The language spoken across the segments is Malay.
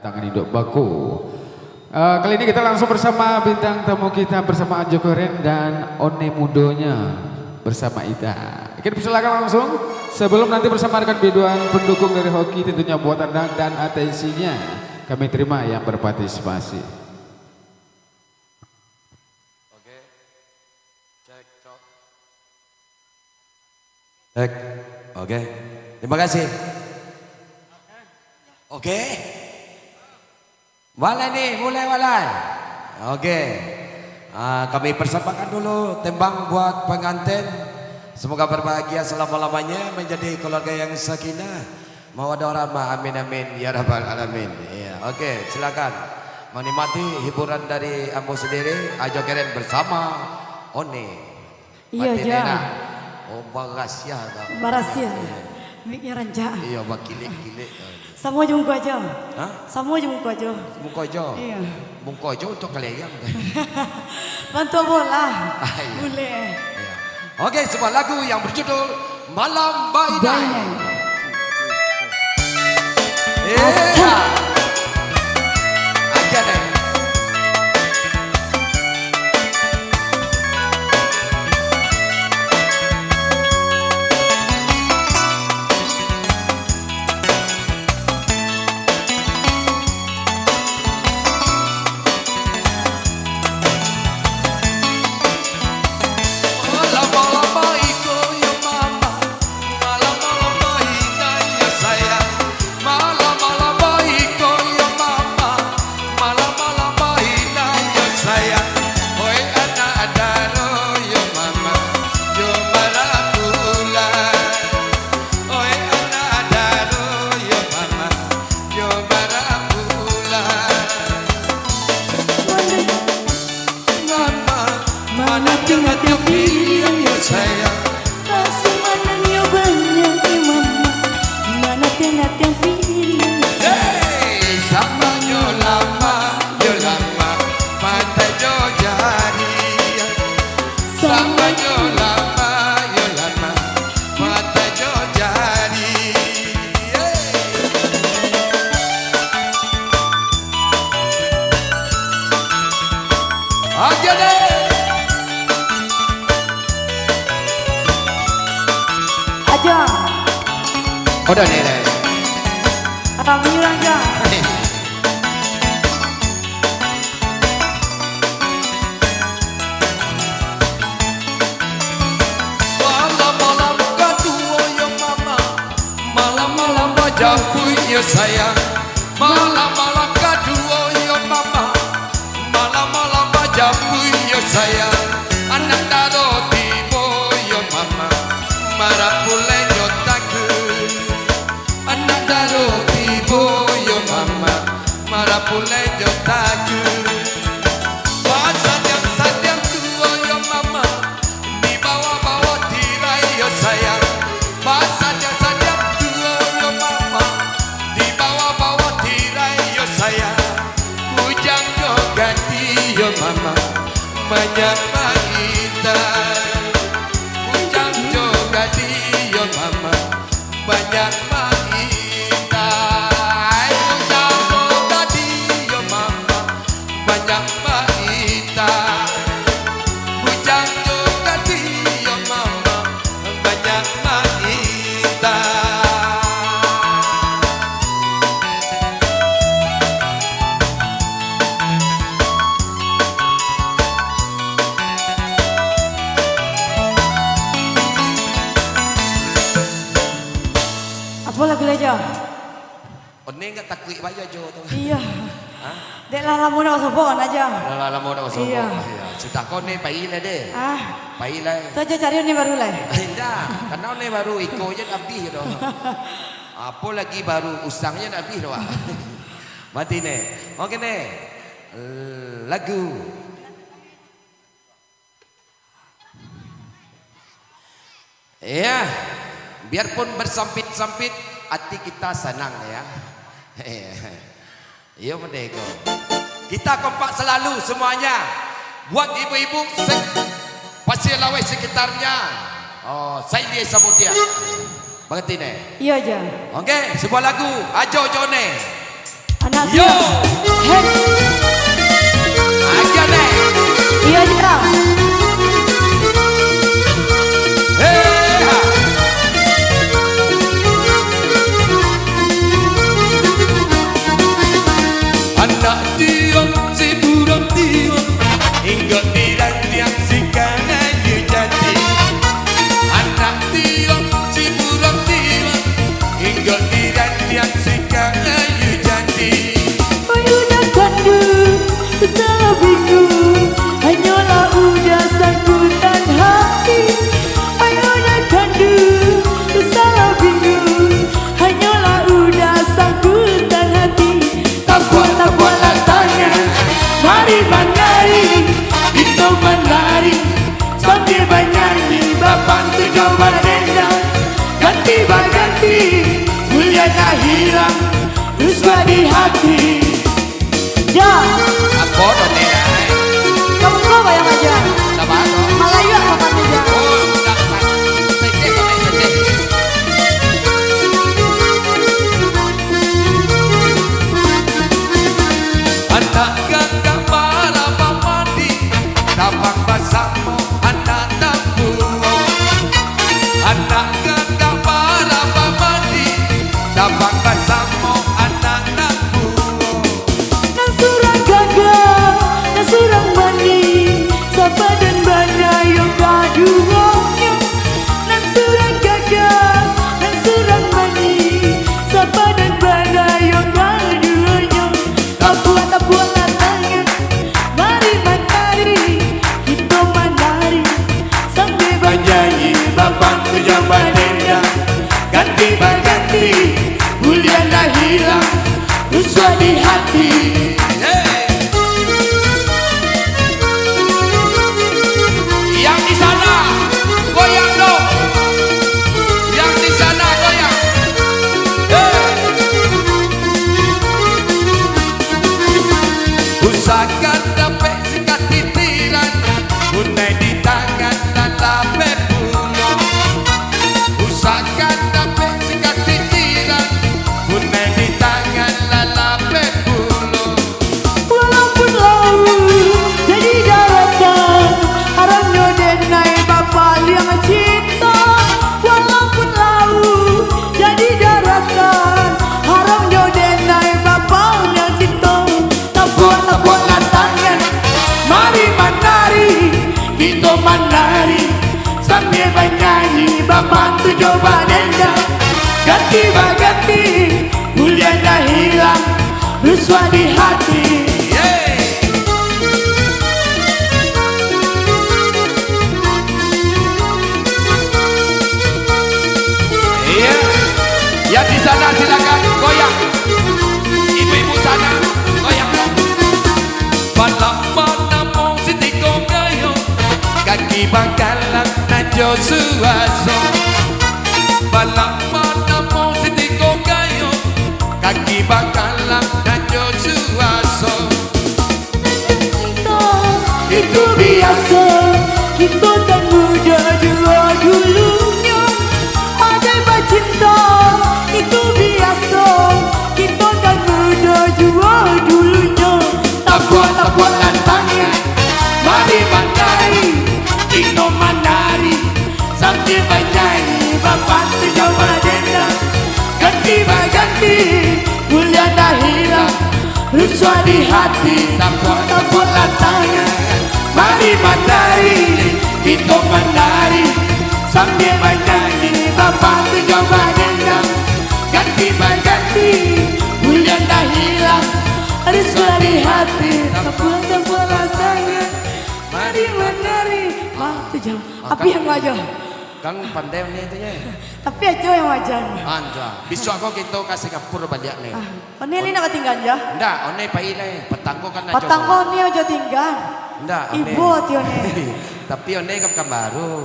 Tangan hidup baku. Kali ini kita langsung bersama bintang tamu kita bersama Anjo Koren dan One Mudonya bersama Ida. Kita persilakan langsung sebelum nanti bersama rekan biduan pendukung dari hoki tentunya buat Anda dan atensinya kami terima yang berpartisipasi. Oke. Cek, cok. Cek. Oke. Terima kasih. Oke. Walai nih, mulai walai. Oke. Kami persembahkan dulu tembang buat pengantin. Semoga berbahagia selama-lamanya menjadi keluarga yang sakinah. Mawaddah warahmah. Amin amin ya rabbal alamin. Ya, oke, silakan menikmati hiburan dari Ambo sendiri, Anjo Koren bersama One. Iya, Ja. Oh, barasia. Barasia. Miknya ranca. Iya, bakilik-kilik. Semua jemput aja. Hah? Semua jemput aja. Mungkojo. Iya. Mungkojo untuk kalian. Bantu bola. Iya. Boleh. Iya. Oke, sebuah lagu yang berjudul Malam Baidai. Iya. Aja deh. Mana tinggal tiap pilihan ya sayang. Masih mana dia banyak di mama. Mana tinggal tiap pilihan. Hey, sama yo lama, pantai jo jari. Sama yo lama, pantai jo jari. Aja deh. Aja. Udah nih. Kami ranca. Malam-malam kedua ya mama, malam-malam wajahku ya sayang. Malam-malam kedua ya mama, malam-malam wajahku ya sayang. Anak daro tibo ya mama, marah pulai jotaku. Anak daro tibo ya mama, marah pulai jotaku. Sajang tua ya mama, dibawa-bawa tirai ya sayang. Sajang tua ya mama, dibawa-bawa tirai ya sayang. Bujang jo ganti ya mama, banyak mainan. Bujang jo ganti ya mama, banyak mainan. Bujang jo ganti ya mama, banyak mainan. Bujang jo ganti ya mama, banyak mainan. Apa lagu aja? One enggak takut baca jo tu. Iya. Hah? Dek lah lamu nak sobon aja. Lama dah masuk. Iya. Sudah kau ni pai lah deh. Pai lah. Tu aja cari ni baru lah. Tidak, karena ni baru iko je habis dah. Apa lagi baru usangnya nak habis dah. Mati ni. Okey ni. Lagu. Ya, biarpun bersampit-sampit, hati kita senang ya. Iya merdeka. Kita kompak selalu semuanya. Buat ibu-ibu pasir lawai sekitarnya. Oh, saya dia Samudia. Mengerti nih? Iya aja. Oke, sebuah lagu Ajo Jone. Anak Yo. dia. Hei, Aja nih. iya dia. Hei. Ha. Anak dia si buram dia hingga dirantiang si kayu jati. Anak dia si buram dia hingga dirantiang si kayu jati. Udah kandu, salah bingung, hanyalah udah sangkutan hati. Udah kandu, salah bingung, hanyalah udah sangkutan hati. Tak buat tangan, mari menari, kita menari sambil bernyanyi. Bapak tu coba dendam, ganti berganti, mulia dah hilang, ruswa di hati. Ya, Aku udah nilai. kamu kau bayang aja. Sama aku. Malayu apa aja? Oh, udah kan. Sedih kok sedih. Anak gagah para pamadi, tapang basamu anak tambu. Anak gagah para pamadi, tapang basamu anak tambu. Nang surang gagah, nang surang mani, sapa dan bana yang gaduhnya. Nang surang gagah, nang surang mani, sapa dan bana yang gaduhnya. Tak buat tangan, mari menari, kita menari sambil bernyanyi. Bapak tu jangan dendam, ganti berganti, mulia dah hilang, ruswa di hati. Yang di sana goyang dong. Yang di sana goyang. Usahakan dapat sikat titiran, unai di tangan dan lapet bulu. Usahakan dapat sikat titiran, unai di tangan dan lapet bulu. Walaupun laut jadi daratan, haramnya denai bapak liang cinta. Walaupun laut jadi daratan, haramnya denai bapak liang cinta. Tak buat tangan, mari menari, kita menari sambil bernyanyi. Bapak tu coba dendam, ganti berganti, mulia dah hilang, ruswa di hati. Iya, yang di sana silakan goyang. Ibu-ibu sana goyang dong. Balap mana mau sitiko gayo, kaki bakalan najo suaso. Balap mana mau sitiko gayo, kaki bakalan najo suaso. Itu biasa, kita kan muda dua dulunya. Ada bercinta, itu biasa, kita kan muda dua dulunya. Tak buat tangan, mari menari, kita menari sambil bernyanyi. Bapak tu coba dendam, ganti berganti, mulia dah hilang, ruswa di hati. Tak buat tangan, mari menari, kita menari sambil bernyanyi. Bapak tu coba dendam, ganti berganti, mulia dah hilang, ruswa di hati. Tak buat tangan, mari menari. Mak tu jauh, api yang wajah, Kang pandai ni tu ya. tapi aja yang wajah. Anja, besok aku kita kasih kapur banyak ni. Ini ni nak ketinggalan ya? Ndak, one pai ni petangko kan nak Patang kau ni aja tinggal. Ndak, Ibu tio ni. Tapi one kan baru.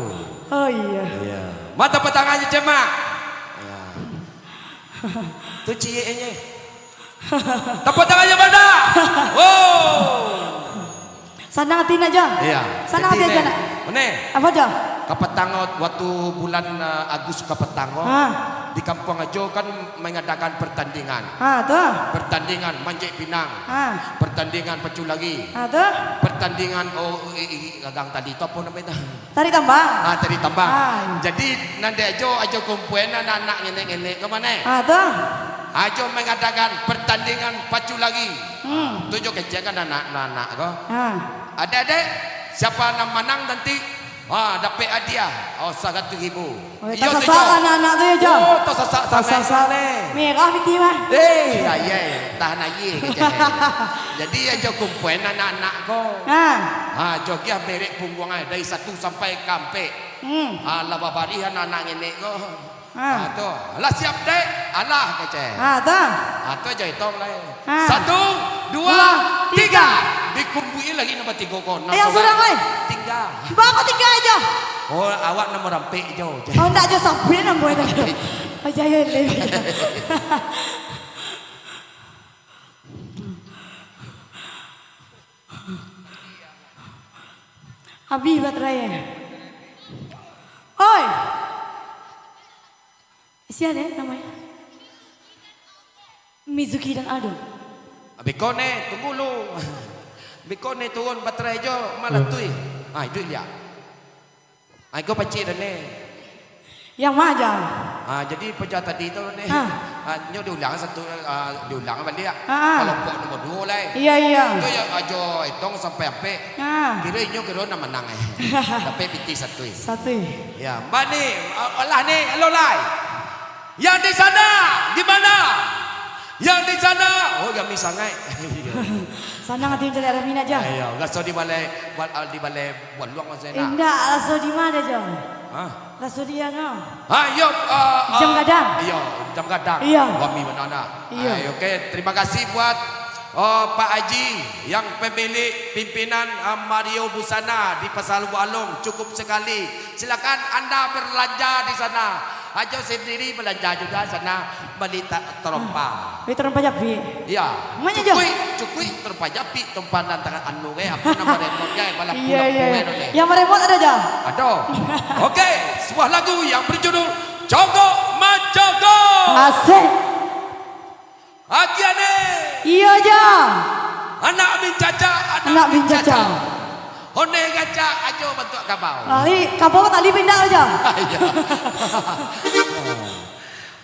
Oh iya. Iya. Mata petang aja cemak. Ya. Tu cie-nya. Tepuk tangannya pada. Wow. Sana ngatin aja. Iya. Sana ngatin aja nak. One. Apa aja? Kapetangot waktu bulan Agustus kapetangot. Ah. di Kampung Ajo kan mengadakan pertandingan. Tuh. Pertandingan manjat pinang. Pertandingan pacu lagi. Tuh. Pertandingan gagang tadi itu apa namanya? Tarik tambang. Tadi tambang. Jadi nanti Ajo kumpulan anak-anak nenek-nenek ke mana? Tuh. Ajo mengadakan pertandingan pacu lagi. Tujuh kecil kan anak-anak kok. Adik-adik, siapa yang menang nanti dapat hadiah. 100,000. Iya sasak anak-anak tu ya, Jo. Oh, tu sasak ni. Merah piti mah. Tahan lagi. Jadi Ajo kumpulan anak-anak kau. Jogi berek punggung dari 1 sampai kampe. Laba bari anak-anak nenek kau. Tu, lah siap dek, alah kece. Tu aja hitung lah. 1, 2, 3. Dikumpulin lagi nombor 3 kau. Yang sudah weh. 3. Cuba aku 3 aja. Oh, awak nombor rampik Jo. Oh, enggak Jo sampai nombor itu. Aja ya le. Abi baterai. Oi. Siapa namanya? Mizuki dan Aldo. Bikone, tunggu lu. Bikone turun baterai Jo, malah tui. Itu dia. Aku pacik dah ni. Yang mana? Jadi pecah tadi tu ni. Nyo diulang satu, diulang balik. Kalau pok nombor 2 lah. Iya. Itu ya Ajo hitung sampai apa? Kira nyo kira nak menang Tapi piti satu. Ya, Mbak ni, Allah ni, halo lai. Yang di sana, di mana? Yang di sana, kami sangat. Sana ngatin cari Aramin aja. Ayo, laso di balai buat luang macam mana? Enggak, laso di mana aja? Laso dia no. Yo, jam gadang. Iya, jam gadang. Iya. Kami mana? Iya. Okey, terima kasih buat Pak Haji yang pemilik pimpinan Mario Busana di Pasar Walong, cukup sekali. Silakan anda berbelanja di sana. Ajo sendiri belanja juga sana beli terompa. Beli terompa japi. Iya. Mana Jo? Cukui terompa japi tempat antara anu apa nama remote balap Iya. Yang remote ada Jo? Ada. Okey, sebuah lagu yang berjudul Jogo Majogo. Asik. Agiane. Iya Jo. Anak bin Caca, Anak bin Caca. Hone gaca ajo bentuk kapal. Kapal tali pindah aja.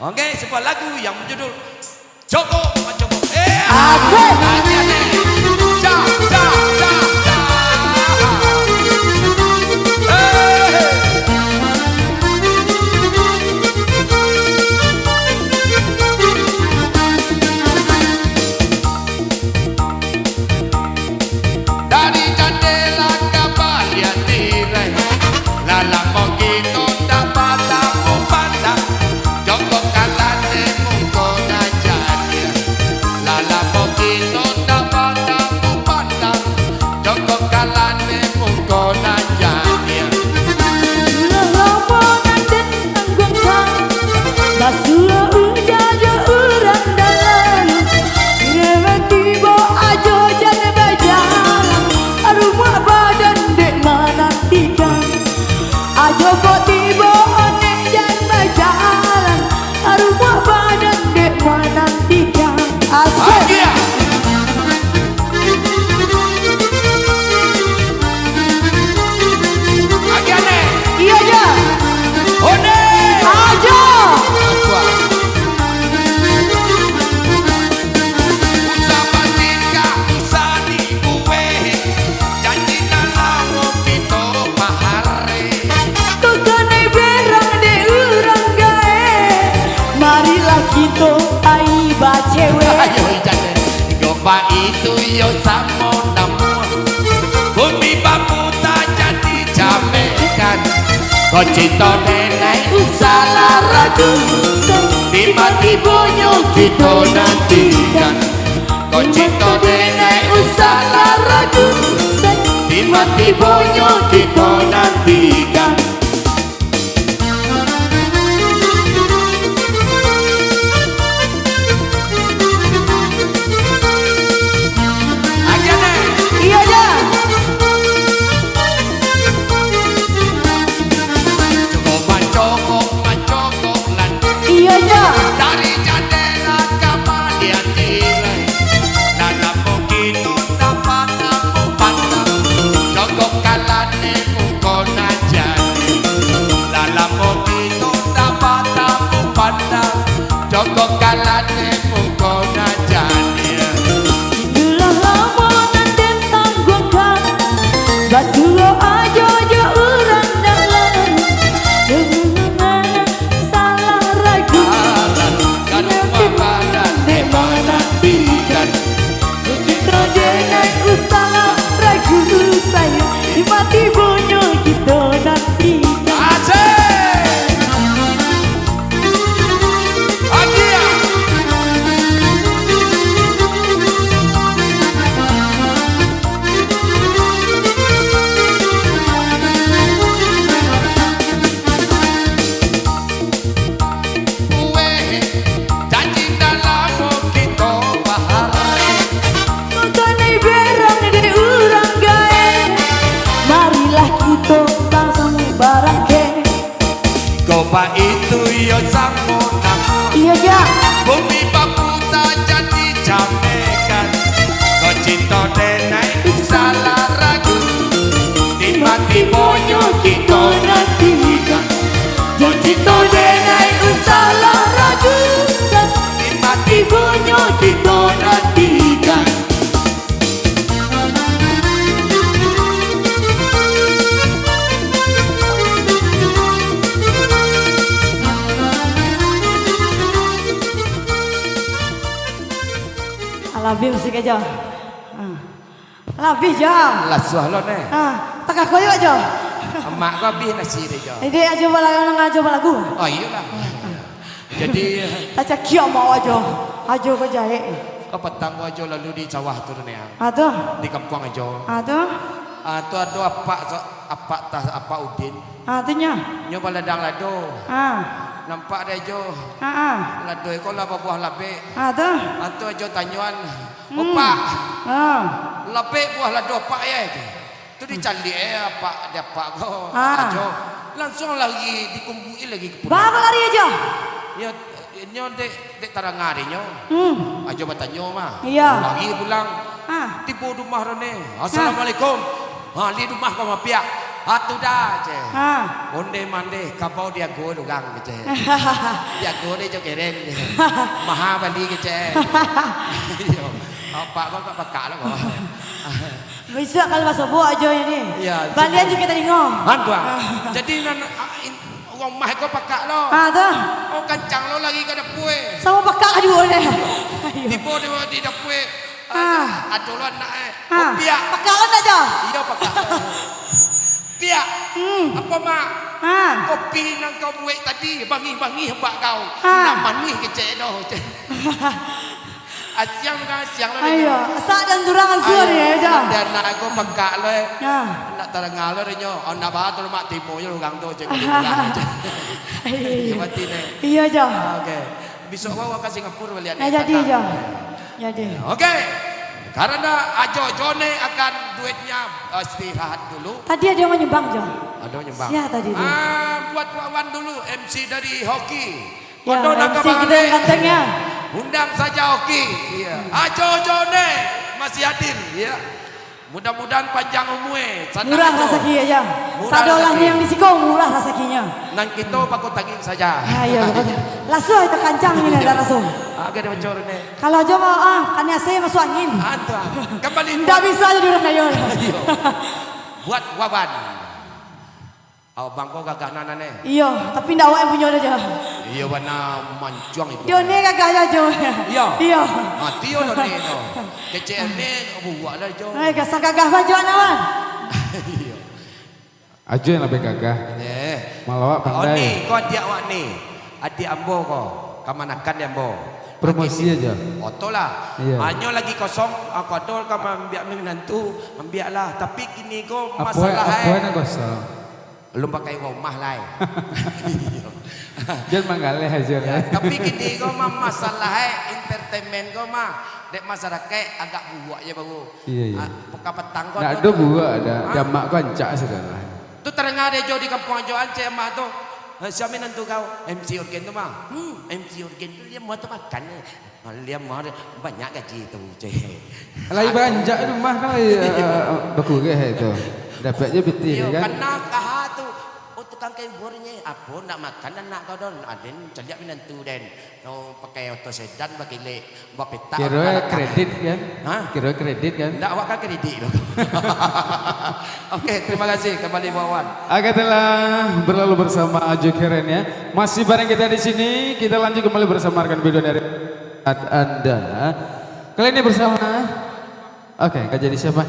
Okey, sebuah lagu yang berjudul Jogo Majogo. Asik. Dari jendela kapal yang tirai, lalang mungkin dapat tamu pandang. Jogo kalah muka najanya, lalang mungkin dapat tamu pandang. Jogo kalah muka najanya. Lama nanti tanggung sang, basuh ujaja urang dalam. Tiba aja jangan berjalan, rumah badan dek mana tiga. Aja kok tiba nek jangan berjalan, rumah badan dek mana tiga. Asik. Agiane. Iya aja. Hone. Aja. Usah patika, usah dibuwe, janji nalamu kita mahare. Tukane berang de urang gae, marilah kita ai bacewe. Ayo jangan gopa itu yo samo namu, bumi bapu tak jadi jamekan. Kau cinta nenek usah ragu, tiba-tiba kita nantikan. Kau cinta nenek usah ragu, tiba-tiba kita nantikan. Agiane. Iya aja. Jogo majogo lan Iya Iyo samuna Iya ja. bumi baku tak jadi jamekan. Kau cinta denai salah ragu. Dimati bonyo kita nantikan. Kau cinta denai salah ragu. Dimati Ibunya kita nantikan. Lebih musik aja. Lebih aja. lah suah lo ne. Tengah koyok aja. Emak kau habis nasi dia jo. Ini aja coba lagu. Oh iyalah. Jadi Aja kia mau aja. Aja kau jahit. kau petang kau aja lalu di sawah tu ne. Aduh. Di kampung aja. Aduh. Tu ada apa udin. Aduhnya. Nyoba ladang lado. Nampak dia jo. Lado kau lah buah labek. Aduh. Antu aja tanyuan. Opak. Labek buah lado pak ya. Tu dicari apa dia pak kau. Ajo. Langsung lagi dikumpuli lagi ke pulau. Bapak lari aja. Ya, nyo dek tarang ngari nyo. Ajo bertanya mah. Iya. Lagi pulang. Tipu rumah rene. Assalamualaikum. Li rumah kau mapiak. Hatu dah je. Onde mande kapau dia go dugang je. Dia go dia jo keren. Maha bali je. Apa kau tak pakak lah kau. Bisa kalau masuk buah aja ini. Iya. Balian juga kita dengar. Hantuan. Jadi orang mah kau pakak lo. Aduh. Oh kancang lo lagi ke dapur. Sama pakak dua deh. Tipu dia di dapur. Aduh lo nak piak. Pakakan aja. Iya pakak. Piak. Apa mak? Kopi nang kau buat tadi bangi-bangi hembak kau. Nak manis kecek doh. Siang kan siang lo. Ayo, sak dan durangan sur ya aja. Dan nak aku pakak lo. Nak tarang lo dia nyo. Oh nak bah tu mak timu yo gang tu cek. Iya aja. Okey. Besok bawa ke Singapura balik. Jadi aja. Jadi. Okey. Karena Ajo Jone akan duitnya istirahat dulu. Tadi ada yang menyumbang aja. Ada menyumbang. Siapa tadi tu? Buat wawan dulu MC dari hoki. Ya, Kondo nak MC kita yang gantengnya. Undang saja hoki. Iya. Ajo Jone masih hadir. Iya. Mudah-mudahan panjang umurnya. Murah rezeki aja. Sadolahnya yang disikong murah rezekinya. Nang kita pakut taging saja. Iya betul. Langsung kita kancang ini dah langsung. Agak dia bocor ni. Kalau aja mau kan saya masuk angin. Antu. Kembali. Tidak bisa jadi orang kayu. Buat wawan. Abang kau gagah nana ni. Iya, tapi ndak awak yang punya aja. Iya warna manjuang itu. Dia ni gagah aja. Iya. Iya. Mati orang ni tu. Kecil ni buat lah jo. Gagah gagah baju awan. Iya. Ajo yang lebih gagah. Malawak Oh pandai. ni kau adik awak ni. Adik ambo kau. Kamanakan dia ambo. Promosi aja. Oto lah. Iya. Hanya lagi kosong. Aku ada kau ambil menantu. Ambil lah. Tapi kini kau Apa masalah yang kosong? Belum pakai rumah lah. Jangan manggaleh aja lah. Tapi kini kau mah masalah entertainment kau mah. Dek masyarakat agak buak je baru. Iya. Buka petang kau. Nak ada buah ada. Jamak kancak segala. Tu terengah dia jauh di kampung jauh ancik emak tu. Siapa nantu kau? MC Urgen tu mah. MC Urgen tu dia mau tu makan. Dia mau banyak gaji tu. Lagi banyak rumah kan lagi berkurang itu. Dapatnya betul kan? Karena kah tu. Oh tukang kain bornya. Apa nak makan dan nak kau don. Aden celiak menantu den. No pakai auto sedan pakai lek. Bawa peta. Kira kredit kan? Kira kredit kan? Tak awak kan kredit loh. Okey, terima kasih kembali Wawan. Agak telah berlalu bersama Ajo Keren ya. Masih bareng kita di sini. Kita lanjut kembali bersama rekan video dari Anda. Kali ini bersama. Oke, nggak jadi siapa?